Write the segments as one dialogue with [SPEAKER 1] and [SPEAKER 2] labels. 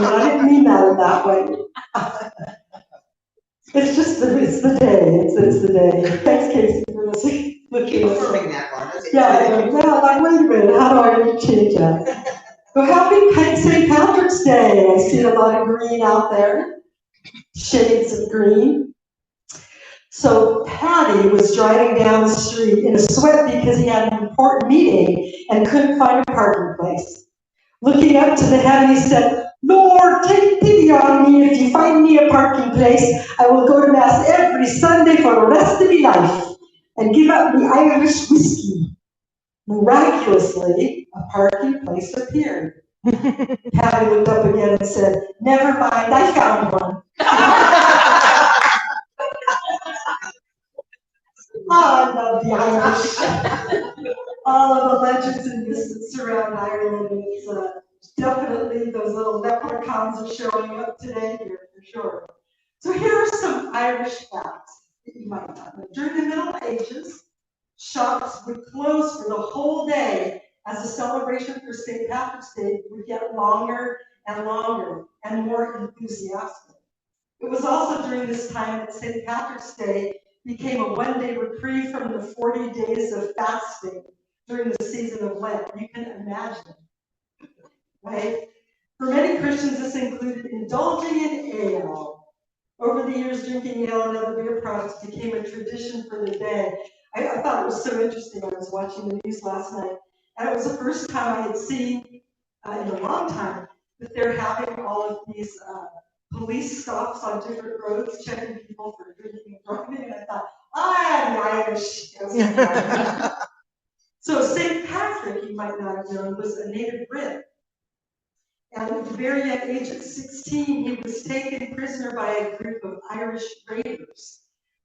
[SPEAKER 1] sorry, I didn't mean that in that way. It's just it's the day. It's the day. Thanks, Casey, for listening.
[SPEAKER 2] Keep affirming that one.
[SPEAKER 1] Yeah, like, wait a minute, how do I change that? So happy St. Patrick's Day. I see a lot of green out there, shades of green. So Patty was driving down the street in a sweat because he had an important meeting and couldn't find a parking place. Looking up to the heaven, he said, Lord, take pity on me. If you find me a parking place, I will go to Mass every Sunday for the rest of my life and give up the Irish whiskey. Miraculously, a parking place appeared. Patty looked up again and said, never mind, I found one. Oh, I love the Irish. All of the legends and myths that surround Ireland. And it's definitely those little leprechauns are showing up today here for sure. So here are some Irish facts that you might not know. During the Middle Ages, shops would close for the whole day as the celebration for St. Patrick's Day would get longer and longer and more enthusiastic. It was also during this time that St. Patrick's Day became a one-day reprieve from the 40 days of fasting during the season of Lent. You can imagine, right? For many Christians, this included indulging in ale. Over the years, drinking ale and other beer products became a tradition for the day. I thought it was so interesting. I was watching the news last night, and it was the first time I had seen in a long time that they're having all of these police stops on different roads, checking people for drinking and driving, and I thought, I'm Irish. So St. Patrick, you might not have known, was a native Brit. And at the very young age of 16, he was taken prisoner by a group of Irish raiders.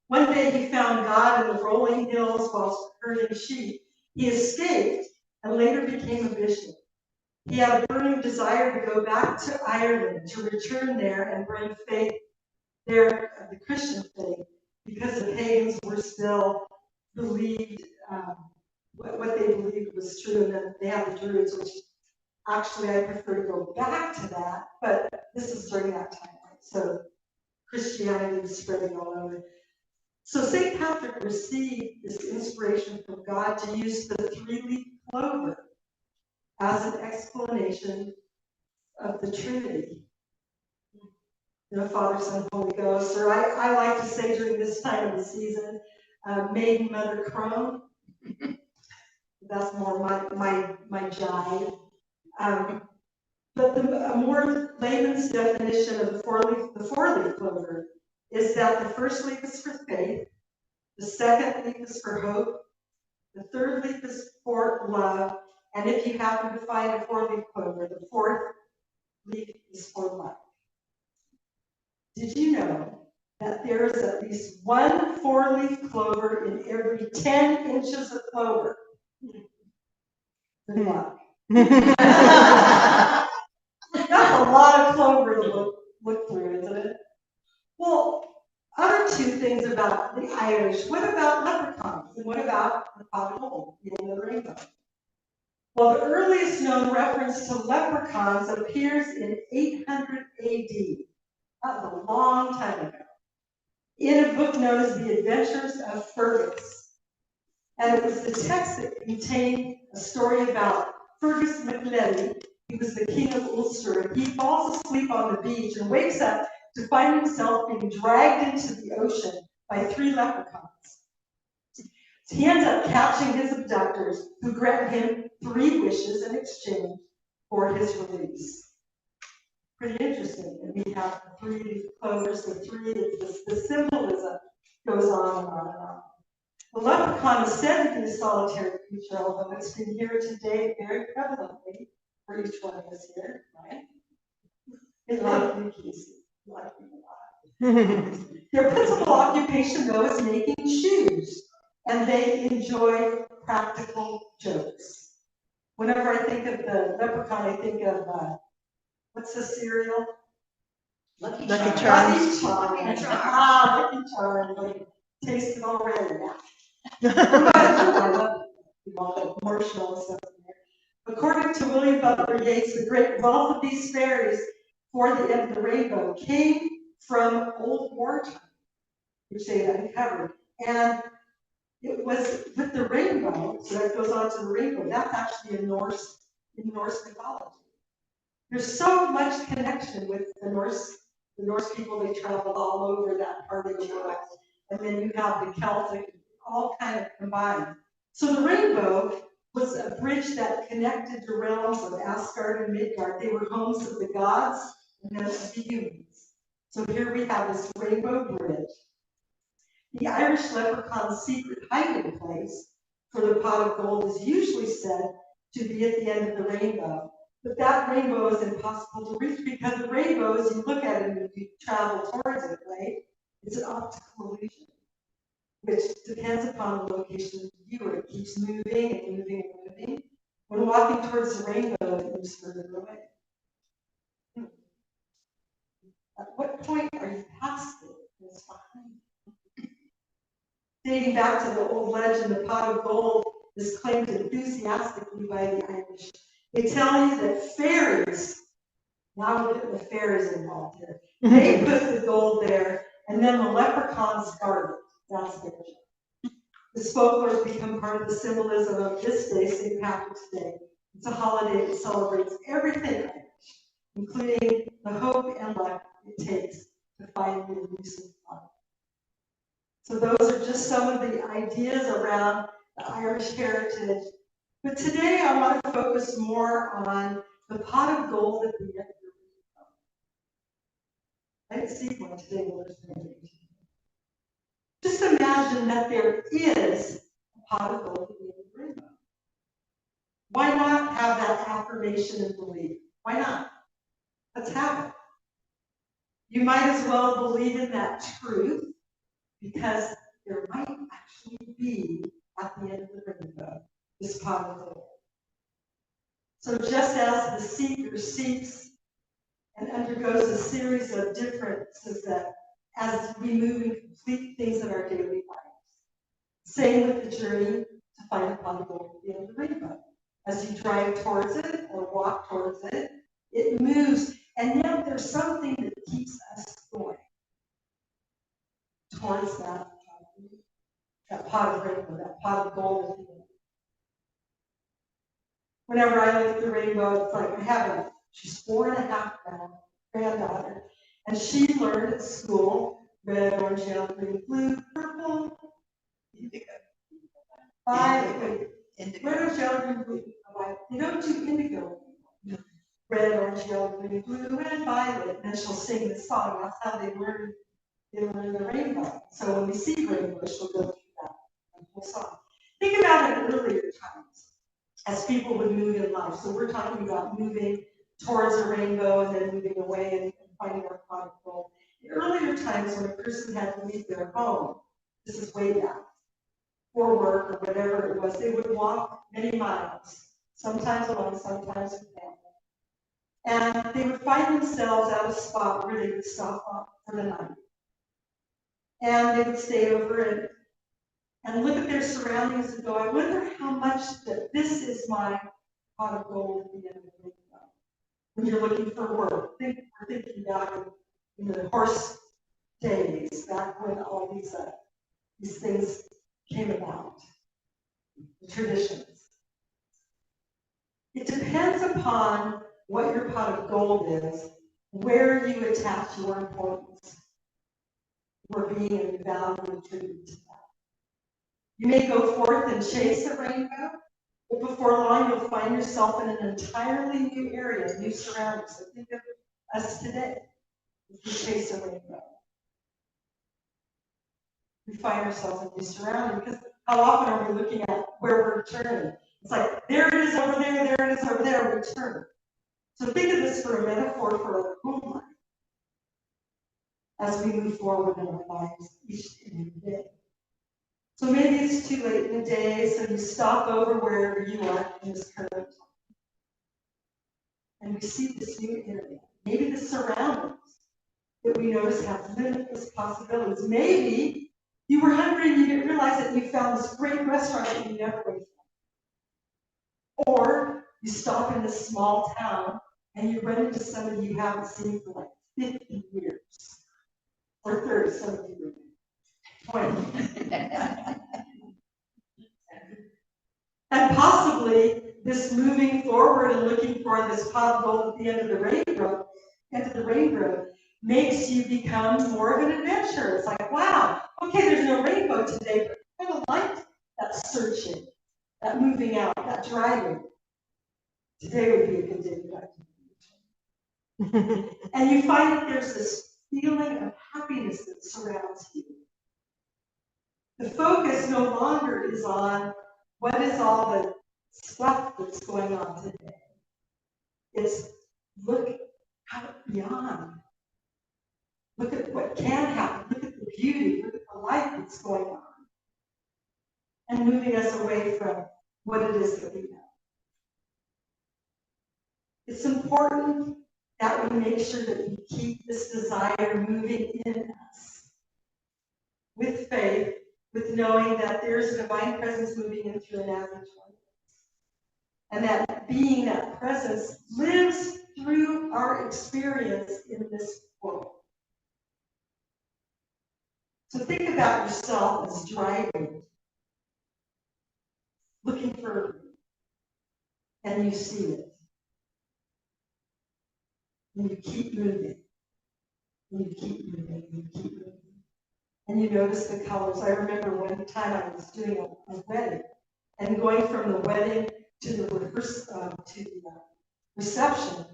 [SPEAKER 1] One day he found God in the rolling hills whilst herding sheep. He escaped and later became a bishop. He had a burning desire to go back to Ireland, to return there and bring faith there, the Christian faith, because the pagans were still believed what they believed was true, and then they had the Druids, which actually I prefer to go back to that, but this is during that time, right? So Christianity was spreading all over. So St. Patrick received this inspiration from God to use the three-leaf clover as an explanation of the Trinity. You know, Father, Son, Holy Ghost, or I like to say during this time of the season, Maiden Mother Crone. That's more my jive. But a more layman's definition of the four-leaf clover is that the first leaf is for faith, the second leaf is for hope, the third leaf is for love, and if you happen to find a four-leaf clover, the fourth leaf is for life. Did you know that there is at least one four-leaf clover in every 10 inches of clover? Good luck. That's a lot of clover to look through, isn't it? Well, other two things about the Irish. What about leprechauns? And what about the pot of gold, the end of the rainbow? Well, the earliest known reference to leprechauns appears in 800 AD. That was a long time ago. In a book known as The Adventures of Fergus. And it was the text that contained a story about Fergus MacLelly. He was the king of Ulster, and he falls asleep on the beach and wakes up to find himself being dragged into the ocean by 3 leprechauns. So he ends up catching his abductors, who grant him 3 wishes in exchange for his release. Pretty interesting. And we have the 3 clovers, the symbolism goes on and on and on. The leprechaun is said to be a solitary creature, although it's been here today very prevalently for each one of us here, right? It's like you, Casey. You like me a lot. Their principal occupation, though, is making shoes, and they enjoy practical jokes. Whenever I think of the leprechaun, I think of what's the cereal?
[SPEAKER 3] Lucky
[SPEAKER 1] Charms.
[SPEAKER 3] Charms.
[SPEAKER 1] Lucky Charms. Like, taste it already. I love marshmallow stuff in there. According to William Butler Yeats, the great wealth of these fairies for the end of the rainbow came from old war time, which they uncovered. And it was with the rainbow, so that goes on to the rainbow. That's actually in Norse mythology. There's so much connection with the Norse people. They traveled all over that part of the world. And then you have the Celtic, all kind of combined. So the rainbow was a bridge that connected the realms of Asgard and Midgard. They were homes of the gods and then of the humans. So here we have this rainbow bridge. The Irish leprechaun's secret hiding place for the pot of gold is usually said to be at the end of the rainbow. But that rainbow is impossible to reach because the rainbow, as you look at it and you travel towards it, right, it's an optical illusion, which depends upon the location of the viewer. It keeps moving and moving and moving. When walking towards the rainbow, it moves further away. At what point are you past it? It's behind. Dating back to the old legend, the pot of gold is claimed enthusiastically by the Irish. They tell you that fairies, now we're getting the fairies involved here, they put the gold there, and then the leprechauns guard it. That's their job. The folklores become part of the symbolism of this day, St. Patrick's Day. It's a holiday that celebrates everything Irish, including the hope and luck it takes to find the elusive pot. So those are just some of the ideas around the Irish heritage. But today I want to focus more on the pot of gold at the end of the rainbow. I didn't see one today. Well, there's no. Just imagine that there is a pot of gold at the end of the rainbow. Why not have that affirmation and belief? Why not? Let's have it. You might as well believe in that truth, because there might actually be, at the end of the rainbow, this pot of gold. So just as the seeker seeks and undergoes a series of differences that as we move and complete things in our daily lives, same with the journey to find a pot of gold at the end of the rainbow. As you drive towards it or walk towards it, it moves, and yet there's something that keeps us going towards that pot of rainbow, that pot of gold at the end. Whenever I look at the rainbow, it's like I have she's 4.5 now, granddaughter, and she learned at school red, orange, yellow, green, blue, purple, indigo. Red, orange, yellow, green, blue. They don't do indigo. Red, orange, yellow, green, blue, and violet. And she'll sing the song. That's how they learn the rainbow. So when we see rainbow, she'll go through that whole song. Think about it earlier times as people would move in life. So we're talking about moving towards a rainbow and then moving away and finding our pot of gold. In earlier times when a person had to leave their home, this is way back, for work or whatever it was, they would walk many miles, sometimes alone, sometimes with family. And they would find themselves at a spot where they would stop off for the night. And they would stay over and look at their surroundings and go, I wonder how much that this is my pot of gold at the end of the rainbow. When you're looking for work, we're thinking back in the horse days, back when all these things came about, the traditions. It depends upon what your pot of gold is, where you attach your importance for being and value and tribute to that. You may go forth and chase a rainbow, but before long you'll find yourself in an entirely new area, new surroundings. So think of us today as we chase a rainbow. We find ourselves in new surroundings because how often are we looking at where we're turning? It's like, there it is over there, there it is over there, we turn. So think of this for a metaphor for our home life as we move forward in our lives each and every day. So maybe it's too late in the day, so you stop over wherever you are in this current time. And we see this new area. Maybe the surroundings that we notice have limitless possibilities. Maybe you were hungry and you didn't realize that you found this great restaurant that you never went to. Or you stop in this small town and you run into somebody you haven't seen for like 50 years, or 30, some of you 20. And possibly this moving forward and looking for this pot of gold at the end of the rainbow, makes you become more of an adventurer. It's like, wow, okay, there's no rainbow today, but I kind of liked that searching, that moving out, that driving. Today would be a good day to drive. And you find that there's this feeling of happiness that surrounds you. The focus no longer is on what is all the stuff that's going on today. It's look out beyond. Look at what can happen. Look at the beauty. Look at the life that's going on. And moving us away from what it is that we know. It's important that we make sure that we keep this desire moving in us with faith, with knowing that there's a divine presence moving in through an average one. And that being that presence lives through our experience in this world. So think about yourself as driving, looking for, and you see it. And you keep moving. And you keep moving. And you keep moving. And you notice the colors. I remember one time I was doing a wedding, and going from the wedding to the reception.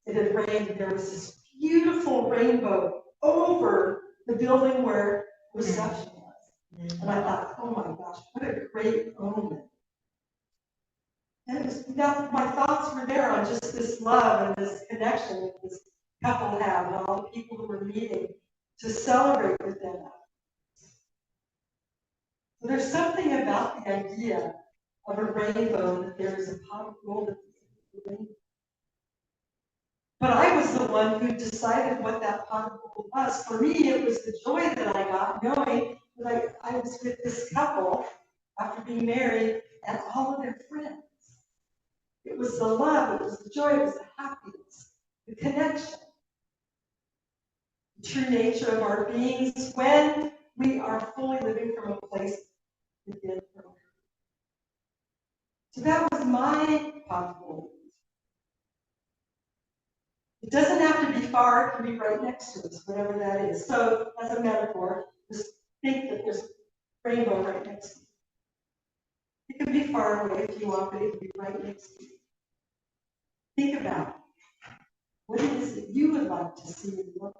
[SPEAKER 1] It had rained, and there was this beautiful rainbow over the building where reception was. And I thought, oh my gosh, what a great omen. And it was that my thoughts were there on just this love and this connection that this couple had, and all the people who were meeting to celebrate with them. So there's something about the idea of a rainbow, that there is a pot of gold at the end of the rainbow. But I was the one who decided what that pot of gold was. For me, it was the joy that I got knowing that I was with this couple after being married and all of their friends. It was the love, it was the joy, it was the happiness, the connection, the true nature of our beings when we are fully living from a place within her. So that was my pot of gold. It doesn't have to be far, it can be right next to us, whatever that is. So, as a metaphor, just think that there's a rainbow right next to you. It can be far away if you want, but it can be right next to you. Think about it. What it is that you would like to see in your life.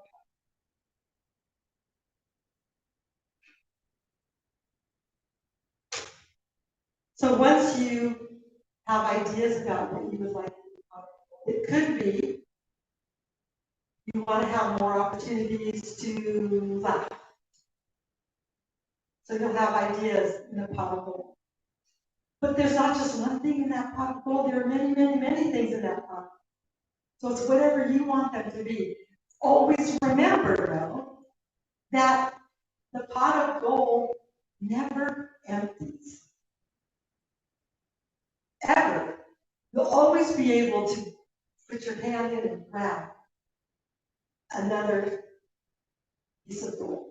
[SPEAKER 1] So once you have ideas about what you would like to do, it could be you want to have more opportunities to laugh. So you'll have ideas in the pot of gold. But there's not just one thing in that pot of gold. There are many, many, many things in that pot. So it's whatever you want them to be. Always remember, though, that the pot of gold never empties. Ever. You'll always be able to put your hand in and grab another piece of gold.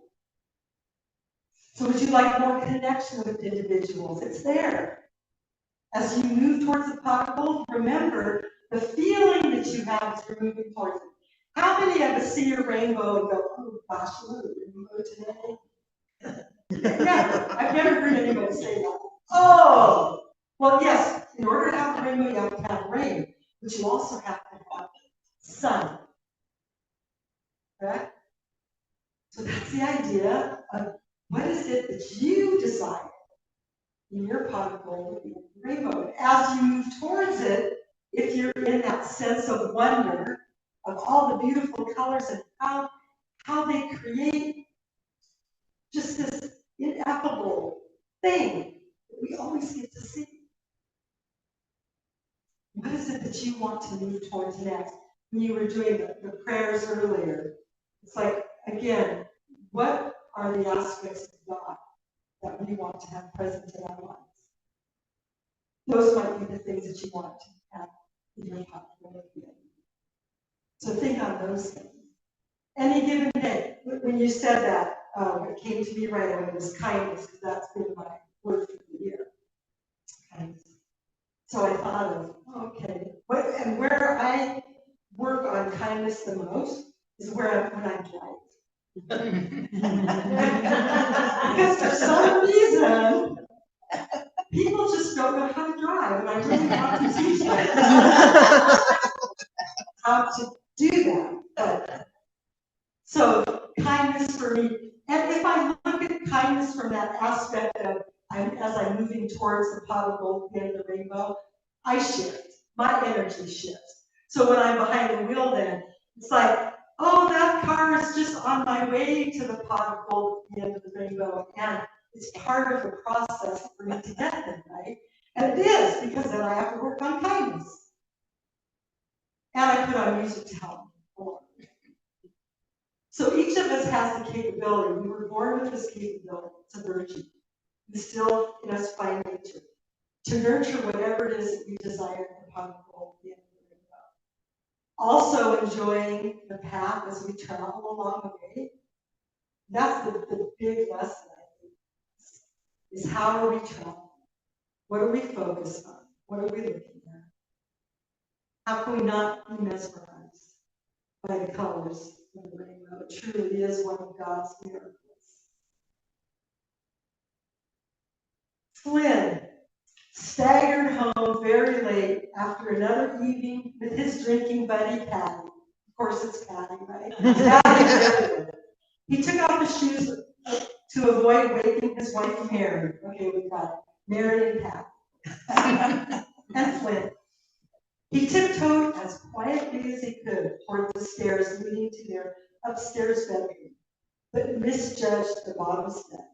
[SPEAKER 1] So would you like more connection with individuals? It's there. As you move towards the pot of gold, remember the feeling that you have as you're moving towards it. How many of us see a rainbow and go, oh gosh, look at the rainbow today? Never. I've never heard anybody say that. Oh, well, yes, in order to have a rainbow, you have to have rain, but you also have to have sun. Correct? So that's the idea of what is it that you desire in your pot of gold, in the rainbow. As you move towards it, if you're in that sense of wonder of all the beautiful colors and how they create just this ineffable thing that we always get to see. What is it that you want to move towards next? When you were doing the prayers earlier, it's like, again, what are the aspects of God that we want to have present in our lives? Those might be the things that you want to have in your pot of gold. So think on those things. Any given day, when you said that, what came to me right away was kindness, because that's been my word for the year. Kindness. So I thought of, okay, and where I work on kindness the most is when I'm driving. Because for some reason, people just don't know how to drive, and I really want to teach them how to do that. But, so kindness for me, and if I look at kindness from that aspect of as I'm moving towards the pot of gold at the end of the rainbow, I shift. My energy shifts. So when I'm behind the wheel, then it's like, oh, that car is just on my way to the pot of gold at the end of the rainbow, and it's part of the process for me to get there, right? And it is, because then I have to work on kindness. And I put on music to help me. So each of us has the capability. We were born with this capability. It's a virtue. Instilled in us by nature. To nurture whatever it is that we desire upon the goal at the end of the rainbow. Also enjoying the path as we travel along the way. That's the big lesson, I think, is how are we traveling? What are we focused on? What are we looking at? How can we not be mesmerized by the colors of the rainbow? It truly is one of God's miracles. Flynn staggered home very late after another evening with his drinking buddy, Patty. Of course, it's Patty, right? Patty. He took off his shoes to avoid waking his wife, Mary. Okay, we've got it. Mary and Patty. And Flynn. He tiptoed as quietly as he could toward the stairs leading to their upstairs bedroom, but misjudged the bottom step.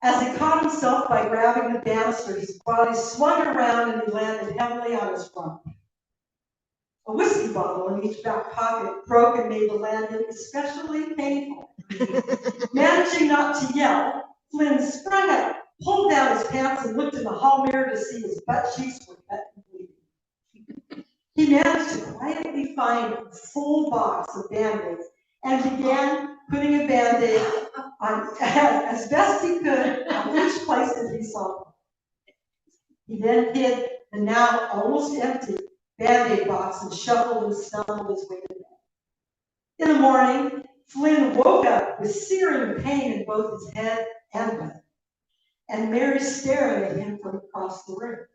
[SPEAKER 1] As he caught himself by grabbing the banister, his body swung around and he landed heavily on his rump. A whiskey bottle in each back pocket broke and made the landing especially painful. Managing not to yell, Flynn sprung up, pulled down his pants, and looked in the hall mirror to see his butt cheeks were cut and bleeding. He managed to quietly find a full box of Band-Aids and began putting a Band-Aid on as best he could on each place that he saw. He then hid the now almost empty Band-Aid box and shuffled and stumbled his way to bed. In the morning, Flynn woke up with searing pain in both his head and butt, and Mary staring at him from across the room.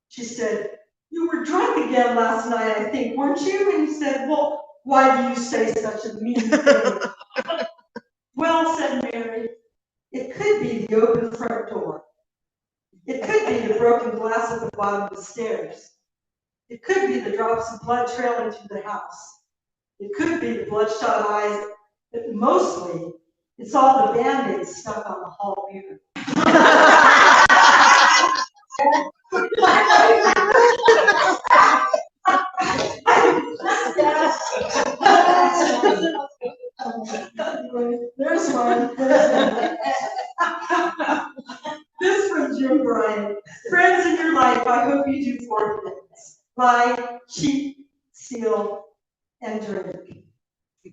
[SPEAKER 1] She said, "You were drunk again last night, I think, weren't you?" And he said, "Well, why do you say such a mean thing?" "Well," said Mary, "it could be the open front door. It could be the broken glass at the bottom of the stairs. It could be the drops of blood trailing through the house. It could be the bloodshot eyes, but mostly it's all the Band-Aids stuck on the hall mirror." There's one. This from Jim Bryant. Friends in your life, I hope you do 4 things: lie, cheat, steal, and drink.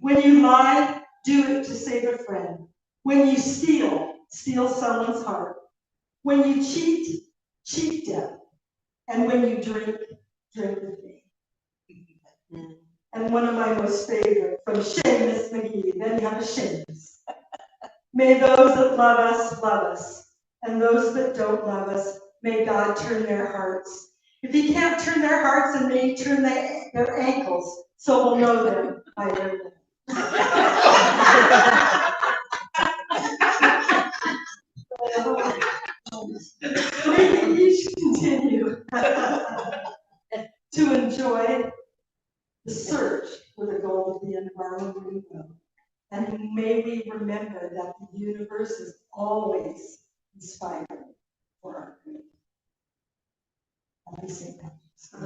[SPEAKER 1] When you lie, do it to save a friend. When you steal, steal someone's heart. When you cheat, cheat death. And when you drink, drink with me. And one of my most favorite, from Seamus McGee, then you have a Seamus. May those that love us, and those that don't love us, may God turn their hearts. If he can't turn their hearts, then may he turn their ankles, so we'll know them by their lips. May we each continue to enjoy the search for the gold at the end of our own rainbow. And may we remember that the universe is always inspiring for our good. Happy St. Patrick's Day.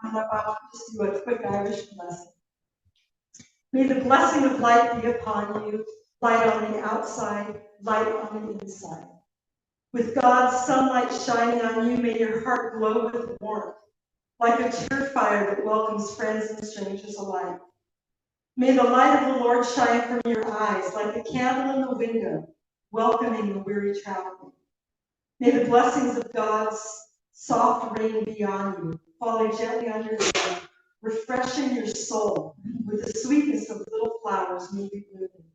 [SPEAKER 1] I want to just do a quick Irish blessing. May the blessing of light be upon you, light on the outside, light on the inside. With God's sunlight shining on you, may your heart glow with warmth, like a cheer fire that welcomes friends and strangers alike. May the light of the Lord shine from your eyes, like a candle in the window, welcoming the weary traveler. May the blessings of God's soft rain be on you, falling gently on your head, refreshing your soul with the sweetness of little flowers newly blooming.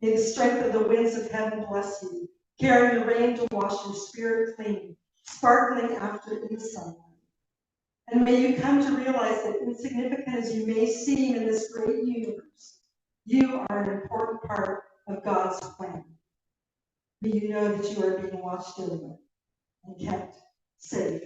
[SPEAKER 1] May the strength of the winds of heaven bless you, carrying the rain to wash your spirit clean, sparkling after in the sunlight. And may you come to realize that insignificant as you may seem in this great universe, you are an important part of God's plan. May you know that you are being watched over and kept safe